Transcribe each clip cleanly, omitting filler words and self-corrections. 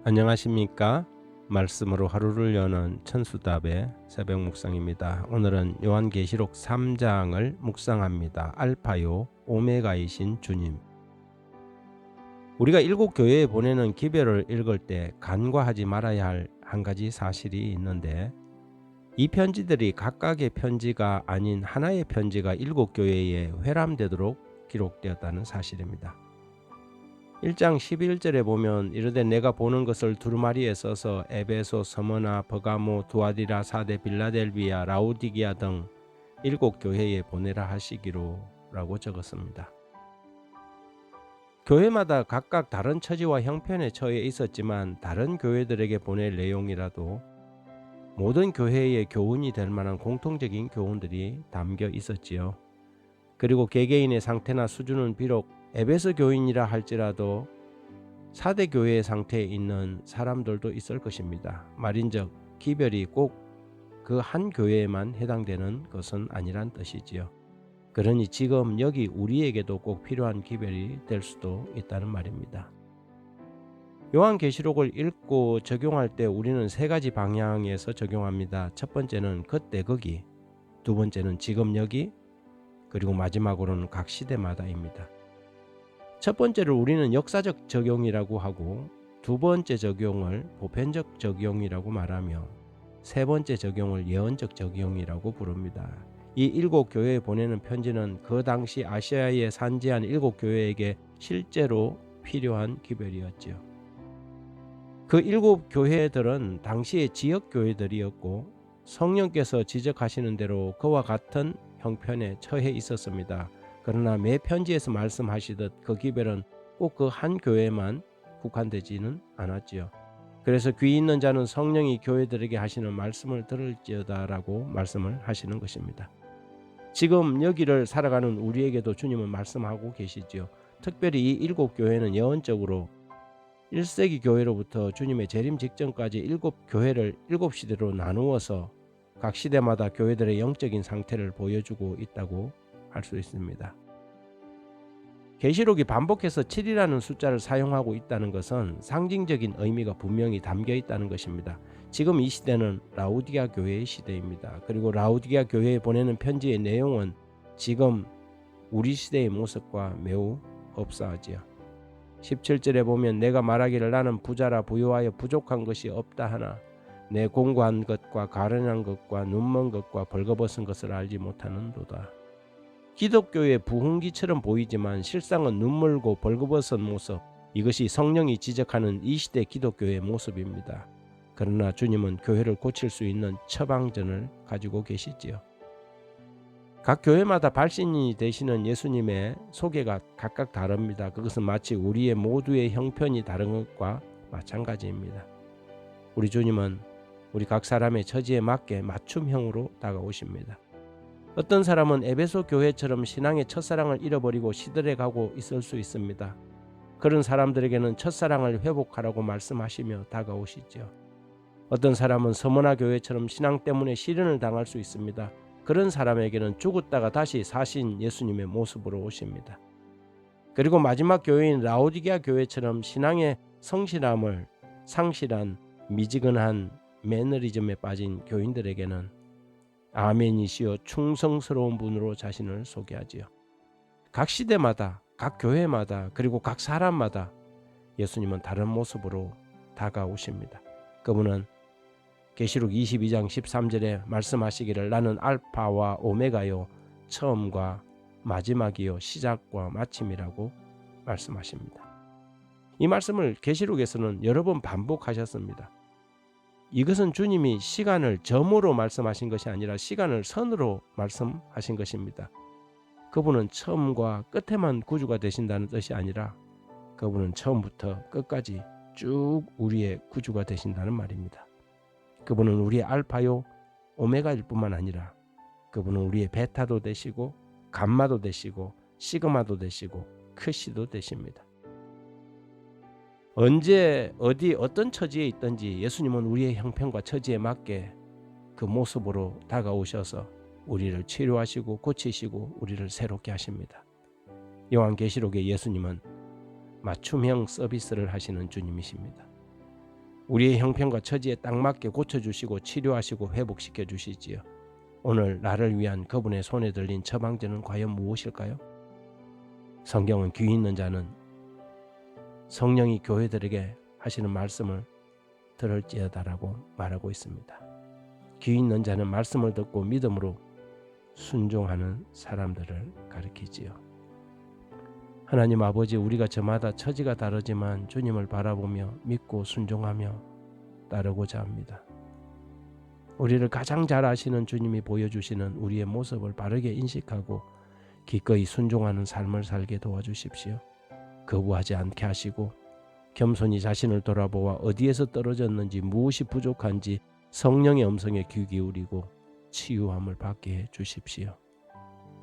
안녕하십니까? 말씀으로 하루를 여는 천수답의 새벽 묵상입니다. 오늘은 요한계시록 3장을 묵상합니다. 알파요 오메가이신 주님. 우리가 일곱 교회에 보내는 기별을 읽을 때 간과하지 말아야 할 한 가지 사실이 있는데, 이 편지들이 각각의 편지가 아닌 하나의 편지가 일곱 교회에 회람되도록 기록되었다는 사실입니다. 1장 11절에 보면 이르되 내가 보는 것을 두루마리에 써서 에베소, 서머나, 버가모, 두아디라, 사데, 빌라델비아, 라우디기아 등 일곱 교회에 보내라 하시기로 라고 적었습니다. 교회마다 각각 다른 처지와 형편에 처해 있었지만 다른 교회들에게 보낼 내용이라도 모든 교회의 교훈이 될 만한 공통적인 교훈들이 담겨 있었지요. 그리고 개개인의 상태나 수준은 비록 에베소 교인이라 할지라도 4대 교회의 상태에 있는 사람들도 있을 것입니다. 말인즉 기별이 꼭 그 한 교회에만 해당되는 것은 아니란 뜻이지요. 그러니 지금 여기 우리에게도 꼭 필요한 기별이 될 수도 있다는 말입니다. 요한계시록을 읽고 적용할 때 우리는 세 가지 방향에서 적용합니다. 첫 번째는 그때 거기, 두 번째는 지금 여기, 그리고 마지막으로는 각 시대마다입니다. 첫 번째를 우리는 역사적 적용이라고 하고, 두 번째 적용을 보편적 적용이라고 말하며, 세 번째 적용을 예언적 적용이라고 부릅니다. 이 일곱 교회에 보내는 편지는 그 당시 아시아에 산지한 일곱 교회에게 실제로 필요한 기별이었지요. 그 일곱 교회들은 당시의 지역 교회들이었고 성령께서 지적하시는 대로 그와 같은 형편에 처해 있었습니다. 그러나 매 편지에서 말씀하시듯 그 기별은 꼭 그 한 교회만 국한되지는 않았지요. 그래서 귀 있는 자는 성령이 교회들에게 하시는 말씀을 들을지어다라고 말씀을 하시는 것입니다. 지금 여기를 살아가는 우리에게도 주님은 말씀하고 계시지요. 특별히 이 일곱 교회는 예언적으로 1세기 교회로부터 주님의 재림 직전까지 일곱 교회를 일곱 시대로 나누어서 각 시대마다 교회들의 영적인 상태를 보여주고 있다고 할 수 있습니다. 계시록이 반복해서 7이라는 숫자를 사용하고 있다는 것은 상징적인 의미가 분명히 담겨 있다는 것입니다. 지금 이 시대는 라우디게아 교회의 시대입니다. 그리고 라우디게아 교회에 보내는 편지의 내용은 지금 우리 시대의 모습과 매우 흡사하지요. 17절에 보면 내가 말하기를 나는 부자라 부유하여 부족한 것이 없다 하나 내 공고한 것과 가련한 것과 눈먼 것과 벌거벗은 것을 알지 못하는도다. 기독교의 부흥기처럼 보이지만 실상은 눈물고 벌거벗은 모습, 이것이 성령이 지적하는 이 시대 기독교의 모습입니다. 그러나 주님은 교회를 고칠 수 있는 처방전을 가지고 계시지요. 각 교회마다 발신인이 되시는 예수님의 소개가 각각 다릅니다. 그것은 마치 우리의 모두의 형편이 다른 것과 마찬가지입니다. 우리 주님은 우리 각 사람의 처지에 맞게 맞춤형으로 다가오십니다. 어떤 사람은 에베소 교회처럼 신앙의 첫사랑을 잃어버리고 시들해가고 있을 수 있습니다. 그런 사람들에게는 첫사랑을 회복하라고 말씀하시며 다가오시죠. 어떤 사람은 서머나 교회처럼 신앙 때문에 시련을 당할 수 있습니다. 그런 사람에게는 죽었다가 다시 사신 예수님의 모습으로 오십니다. 그리고 마지막 교회인 라우디게아 교회처럼 신앙의 성실함을 상실한 미지근한 매너리즘에 빠진 교인들에게는 아멘이시여 충성스러운 분으로 자신을 소개하지요. 각 시대마다, 각 교회마다, 그리고 각 사람마다 예수님은 다른 모습으로 다가오십니다. 그분은 계시록 22장 13절에 말씀하시기를 나는 알파와 오메가요 처음과 마지막이요 시작과 마침이라고 말씀하십니다. 이 말씀을 계시록에서는 여러 번 반복하셨습니다. 이것은 주님이 시간을 점으로 말씀하신 것이 아니라 시간을 선으로 말씀하신 것입니다. 그분은 처음과 끝에만 구주가 되신다는 뜻이 아니라 그분은 처음부터 끝까지 쭉 우리의 구주가 되신다는 말입니다. 그분은 우리의 알파요 오메가일 뿐만 아니라 그분은 우리의 베타도 되시고 감마도 되시고 시그마도 되시고 크시도 되십니다. 언제 어디 어떤 처지에 있든지 예수님은 우리의 형편과 처지에 맞게 그 모습으로 다가오셔서 우리를 치료하시고 고치시고 우리를 새롭게 하십니다. 요한계시록의 예수님은 맞춤형 서비스를 하시는 주님이십니다. 우리의 형편과 처지에 딱 맞게 고쳐주시고 치료하시고 회복시켜 주시지요. 오늘 나를 위한 그분의 손에 들린 처방전은 과연 무엇일까요? 성경은 귀 있는 자는 성령이 교회들에게 하시는 말씀을 들을지어다라고 말하고 있습니다. 귀 있는 자는 말씀을 듣고 믿음으로 순종하는 사람들을 가리키지요. 하나님 아버지, 우리가 저마다 처지가 다르지만 주님을 바라보며 믿고 순종하며 따르고자 합니다. 우리를 가장 잘 아시는 주님이 보여주시는 우리의 모습을 바르게 인식하고 기꺼이 순종하는 삶을 살게 도와주십시오. 거부하지 않게 하시고 겸손히 자신을 돌아보아 어디에서 떨어졌는지 무엇이 부족한지 성령의 음성에 귀 기울이고 치유함을 받게 해 주십시오.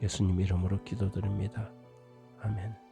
예수님 이름으로 기도드립니다. 아멘.